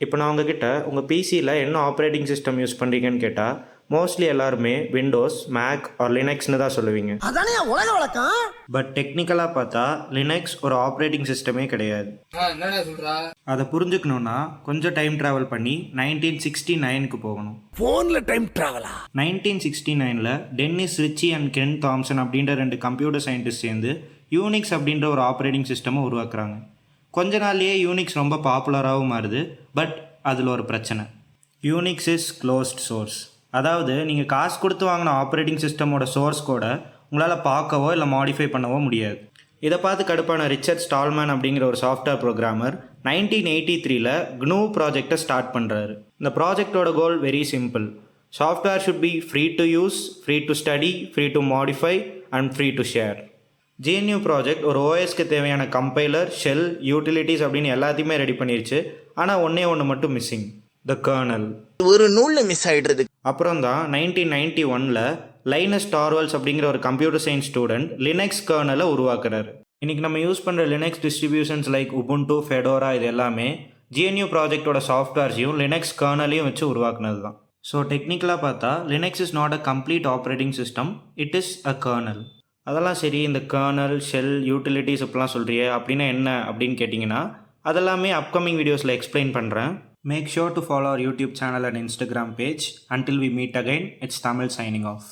இப்போ நான் உங்ககிட்ட உங்கள் பிசியில் என்ன ஆப்ரேட்டிங் சிஸ்டம் யூஸ் பண்ணுறீங்கன்னு கேட்டால் மோஸ்ட்லி எல்லாருமே விண்டோஸ், மேக் ஆர் லினக்ஸ்னு தான் சொல்லுவீங்க. அதானே உலக வழக்கம். பட் டெக்னிக்கலாக பார்த்தா லினக்ஸ் ஒரு ஆப்ரேட்டிங் சிஸ்டமே கிடையாது. அதை புரிஞ்சுக்கணுன்னா கொஞ்சம் டைம் ட்ராவல் பண்ணி 1969க்கு போகணும். ஃபோனில் டைம் ட்ராவலா? 1969ல் Dennis Ritchie and Ken Thompson அப்படின்ற 2 கம்ப்யூட்டர் சயின்டிஸ்ட் சேர்ந்து யூனிக்ஸ் அப்படின்ற ஒரு ஆப்ரேட்டிங் சிஸ்டமை உருவாக்குறாங்க. கொஞ்ச நாள்லேயே யூனிக்ஸ் ரொம்ப பாப்புலராகவும் மாறுது. பட் அதில் ஒரு பிரச்சனை. Unix is closed source. அதாவது நீங்கள் காசு கொடுத்து வாங்கின ஆப்ரேட்டிங் சிஸ்டமோட சோர்ஸ் கூட உங்களால் பார்க்கவோ இல்லை மாடிஃபை பண்ணவோ முடியாது. இதை பார்த்து கடுப்பான ரிச்சர்ட் ஸ்டால்மேன் அப்படிங்கிற ஒரு சாஃப்ட்வேர் ப்ரோக்ராமர் 1983ல் GNU ப்ராஜெக்டை ஸ்டார்ட் பண்ணுறாரு. இந்த ப்ராஜெக்டோட goal very simple. Software should be free to use, free to study, free to modify and free to share. GNU project ஒரு ஓஎஸ்க்கு தேவையான கம்பைலர், ஷெல், யூட்டிலிட்டிஸ் அப்படின்னு எல்லாத்தையுமே ரெடி பண்ணிருச்சு. ஆனால் ஒன்று மட்டும் மிஸ்ஸிங், த கர்னல். ஒரு நூலில் மிஸ் ஆகிடுறது. அப்புறம் தான் 1991ல் லைனஸ் டார்வல்ஸ் அப்படிங்கிற ஒரு கம்ப்யூட்டர் சயின்ஸ் ஸ்டூடெண்ட் லினக்ஸ் கர்னலை உருவாக்குறாரு. இன்றைக்கி நம்ம யூஸ் பண்ணுற Linux distributions like Ubuntu, Fedora இது எல்லாமே GNU ப்ராஜெக்டோட சாஃப்ட்வேர்ஸையும் லினக்ஸ் கர்னலையும் வச்சு உருவாக்குனது தான். ஸோ டெக்னிக்கலாக பார்த்தா Linux is not a complete operating system, it is a kernel. அதெல்லாம் சரி, இந்த கர்னல், ஷெல், யூட்டிலிட்டிஸ் இப்பெல்லாம் சொல்கிறியே அப்படின்னா என்ன அப்படின்னு கேட்டிங்கன்னா அதெல்லாமே அப்கமிங் வீடியோஸில் எக்ஸ்பிளைன் பண்ணுறேன். Make sure to follow our YouTube channel and Instagram page. Until we meet again, it's Tamil signing off.